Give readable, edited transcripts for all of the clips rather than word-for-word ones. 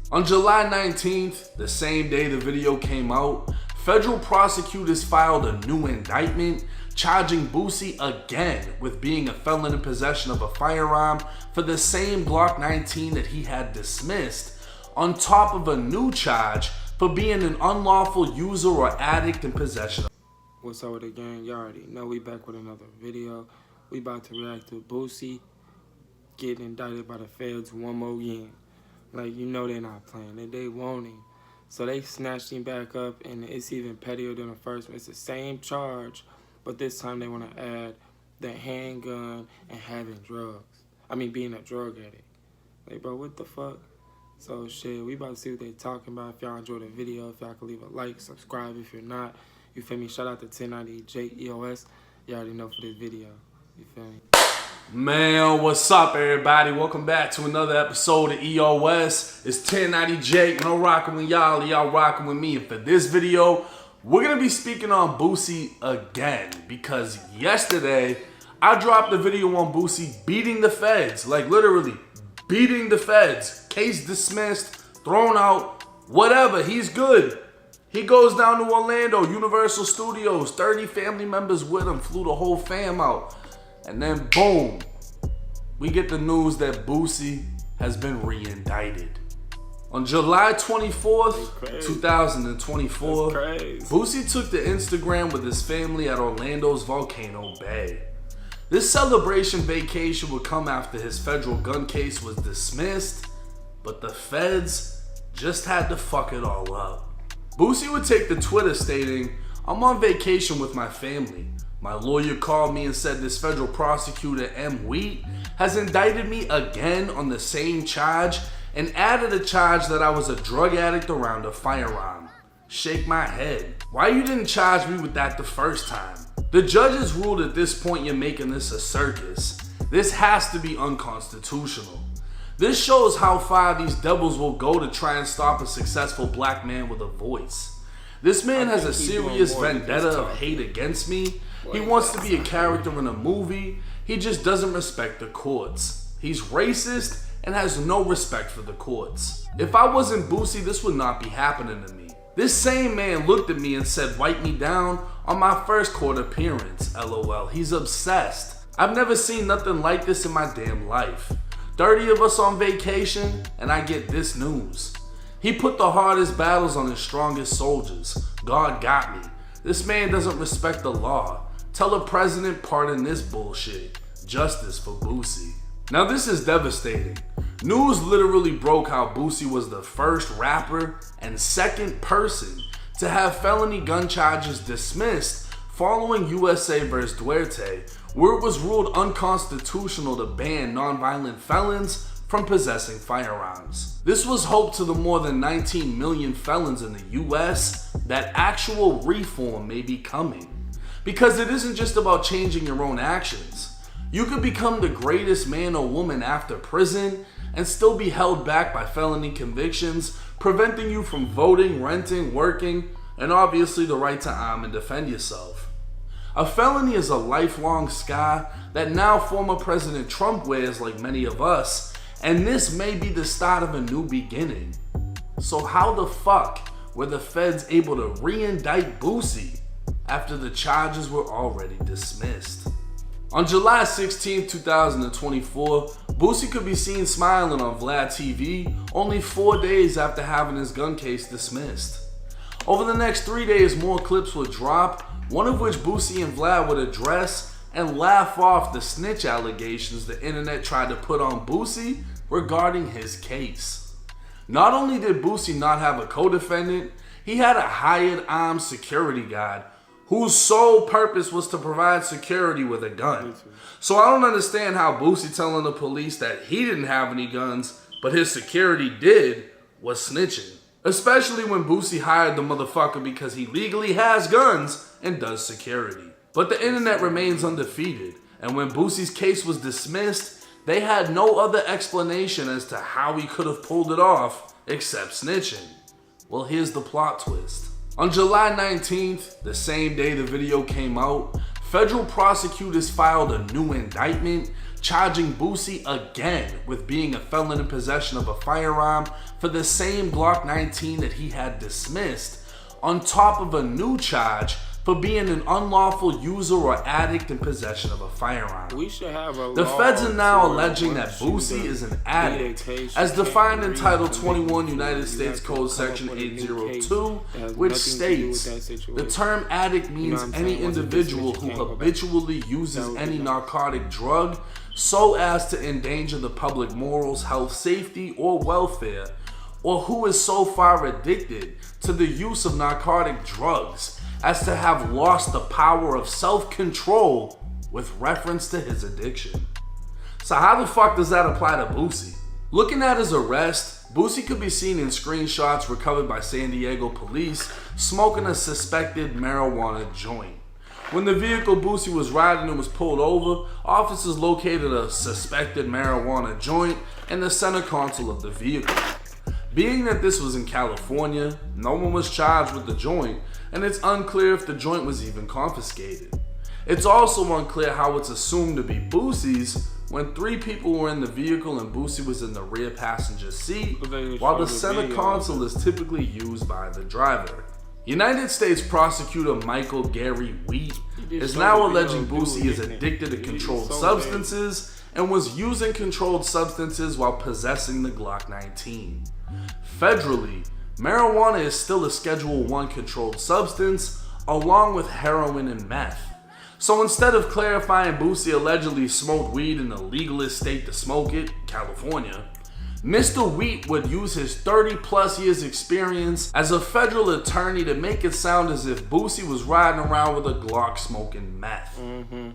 On July 19th, the same day the video came out, federal prosecutors filed a new indictment charging Boosie again with being a felon in possession of a firearm for the same Glock 19 that he had dismissed, on top of a new charge for being an unlawful user or addict in possession. What's up with the gang? Y'all already know we back with another video. We about to react to Boosie getting indicted by the feds one more again. Like, you know they're not playing. They want him. So they snatched him back up, and it's even pettier than the first one. It's the same charge, but this time they want to add the handgun and having drugs. I mean, being a drug addict. Like, bro, what the fuck? So, shit, we about to see what they talking about. If y'all enjoyed the video, if y'all could leave a like, subscribe if you're not. You feel me? Shout out to 1090 JEOS. You already know for this video. You feel me? Man, what's up, everybody? Welcome back to another episode of EOS. It's 1090 Jake. I'm rocking with y'all rocking with me. And for this video, we're gonna be speaking on Boosie again, because yesterday I dropped a video on Boosie beating the feds, like literally beating the feds. Case dismissed, thrown out, whatever. He's good. He goes down to Orlando, Universal Studios, 30 family members with him, flew the whole fam out. And then boom, we get the news that Boosie has been re-indicted. On July 24th, 2024, Boosie took to Instagram with his family at Orlando's Volcano Bay. This celebration vacation would come after his federal gun case was dismissed, but the feds just had to fuck it all up. Boosie would take to Twitter stating, "I'm on vacation with my family. My lawyer called me and said this federal prosecutor, M. Wheat, has indicted me again on the same charge and added a charge that I was a drug addict around a firearm. Shake my head. Why you didn't charge me with that the first time? The judges ruled at this point you're making this a circus. This has to be unconstitutional. This shows how far these devils will go to try and stop a successful black man with a voice. This man has a serious vendetta of hate against me. He wants to be a character in a movie. He just doesn't respect the courts. He's racist and has no respect for the courts. If I wasn't Boosie, this would not be happening to me. This same man looked at me and said, wipe me down on my first court appearance. LOL. He's obsessed. I've never seen nothing like this in my damn life. 30 of us on vacation, and I get this news. He put the hardest battles on his strongest soldiers. God got me. This man doesn't respect the law. Tell the president, pardon this bullshit. Justice for Boosie." Now this is devastating. News literally broke how Boosie was the first rapper and second person to have felony gun charges dismissed following USA vs. Duarte, where it was ruled unconstitutional to ban nonviolent felons from possessing firearms. This was hope to the more than 19 million felons in the US that actual reform may be coming. Because it isn't just about changing your own actions. You could become the greatest man or woman after prison and still be held back by felony convictions, preventing you from voting, renting, working, and obviously the right to arm and defend yourself. A felony is a lifelong scar that now former President Trump wears, like many of us, and this may be the start of a new beginning. So how the fuck were the feds able to re-indict Boosie after the charges were already dismissed? On July 16, 2024, Boosie could be seen smiling on Vlad TV only 4 days after having his gun case dismissed. Over the next 3 days, more clips would drop, one of which Boosie and Vlad would address and laugh off the snitch allegations the internet tried to put on Boosie regarding his case. Not only did Boosie not have a co-defendant, he had a hired armed security guard whose sole purpose was to provide security with a gun. So I don't understand how Boosie telling the police that he didn't have any guns, but his security did, was snitching. Especially when Boosie hired the motherfucker because he legally has guns and does security. But the internet remains undefeated, and when Boosie's case was dismissed, they had no other explanation as to how he could have pulled it off except snitching. Well, here's the plot twist. On July 19th, the same day the video came out, federal prosecutors filed a new indictment charging Boosie again with being a felon in possession of a firearm for the same Glock 19 that he had dismissed, on top of a new charge for being an unlawful user or addict in possession of a firearm. We should have a The feds are now alleging that Boosie is an addict, as defined in Title 21 United States Code Section 802, which states, the term addict means any individual who habitually uses any narcotic drug so as to endanger the public morals, health, safety, or welfare, or who is so far addicted to the use of narcotic drugs as to have lost the power of self-control with reference to his addiction. So how the fuck does that apply to Boosie? Looking at his arrest, Boosie could be seen in screenshots recovered by San Diego police smoking a suspected marijuana joint. When the vehicle Boosie was riding and was pulled over, officers located a suspected marijuana joint in the center console of the vehicle. Being that this was in California, no one was charged with the joint, and it's unclear if the joint was even confiscated. It's also unclear how it's assumed to be Boosie's when 3 people were in the vehicle and Boosie was in the rear passenger seat, while the center console is typically used by the driver. United States Prosecutor Michael Gary Wheat is now alleging Boosie is addicted to controlled substances and was using controlled substances while possessing the Glock 19. Federally, marijuana is still a Schedule I controlled substance, along with heroin and meth. So instead of clarifying Boosie allegedly smoked weed in the legalist state to smoke it, California, Mr. Wheat would use his 30+ years experience as a federal attorney to make it sound as if Boosie was riding around with a Glock smoking meth.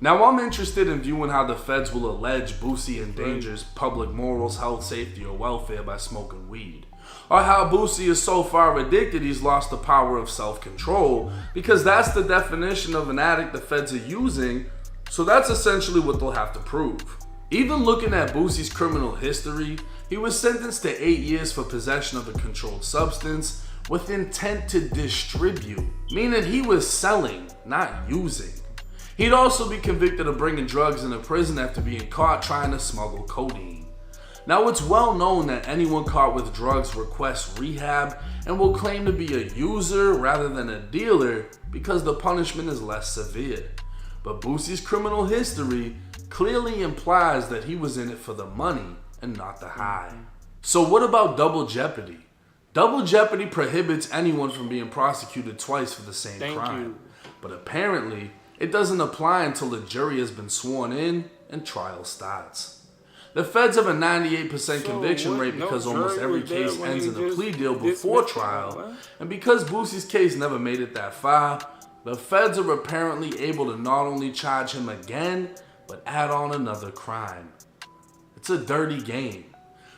Now I'm interested in viewing how the feds will allege Boosie endangers public morals, health, safety, or welfare by smoking weed. Or how Boosie is so far addicted he's lost the power of self-control, because that's the definition of an addict the feds are using, so that's essentially what they'll have to prove. Even looking at Boosie's criminal history, he was sentenced to 8 years for possession of a controlled substance with intent to distribute, meaning he was selling, not using. He'd also be convicted of bringing drugs into prison after being caught trying to smuggle codeine. Now it's well known that anyone caught with drugs requests rehab and will claim to be a user rather than a dealer because the punishment is less severe. But Boosie's criminal history clearly implies that he was in it for the money and not the high. So what about double jeopardy? Double jeopardy prohibits anyone from being prosecuted twice for the same crime. But apparently, it doesn't apply until the jury has been sworn in and trial starts. The feds have a 98% conviction rate because almost every case ends in a plea deal before trial, and because Boosie's case never made it that far, the feds are apparently able to not only charge him again, but add on another crime. It's a dirty game.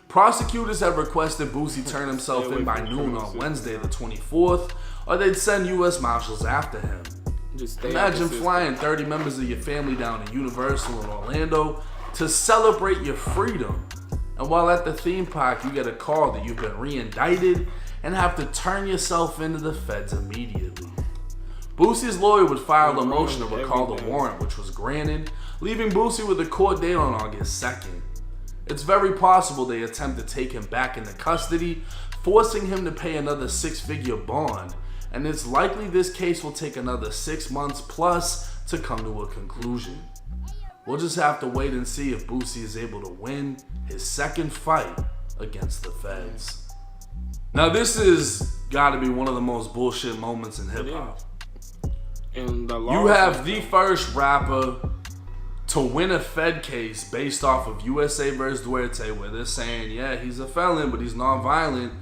Prosecutors have requested Boosie turn himself in by noon on Wednesday the 24th, or they'd send U.S. Marshals after him. Imagine flying 30 members of your family down to Universal in Orlando to celebrate your freedom, and while at the theme park you get a call that you've been re-indicted and have to turn yourself into the feds immediately. Boosie's lawyer would file a motion to recall the warrant, which was granted, leaving Boosie with a court date on August 2nd. It's very possible they attempt to take him back into custody, forcing him to pay another 6-figure bond, and it's likely this case will take another 6 months plus to come to a conclusion. We'll just have to wait and see if Boosie is able to win his second fight against the feds. Now this has got to be one of the most bullshit moments in hip hop. You have the first rapper to win a Fed case based off of USA vs. Duarte, where they're saying, yeah, he's a felon, but he's non-violent.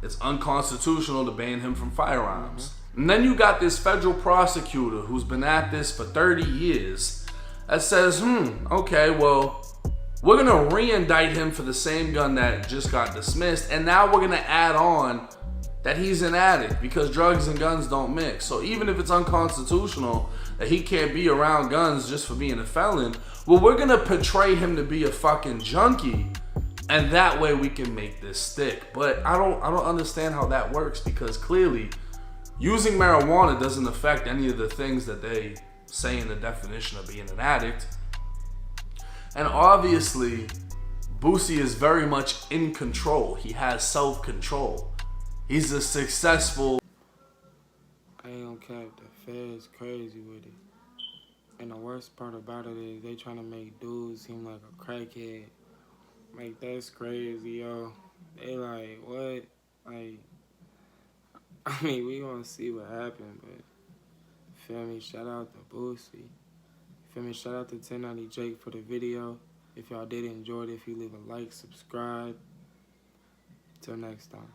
It's unconstitutional to ban him from firearms. And then you got this federal prosecutor who's been at this for 30 years that says, okay, well, we're going to re-indict him for the same gun that just got dismissed, and now we're going to add on that he's an addict because drugs and guns don't mix. So even if it's unconstitutional that he can't be around guns just for being a felon, well, we're going to portray him to be a fucking junkie, and that way we can make this stick. But I don't understand how that works, because clearly using marijuana doesn't affect any of the things that they say in the definition of being an addict. And obviously, Boosie is very much in control. He has self-control. He's a successful... I ain't gonna cap, the feds crazy with it. And the worst part about it is they trying to make dudes seem like a crackhead. Like, that's crazy, yo. They like, what? Like, I mean, we gonna see what happened, but feel me? Shout out to Boosie. Feel me? Shout out to 1090 Jake for the video. If y'all did enjoy it, if you leave a like, subscribe. Till next time.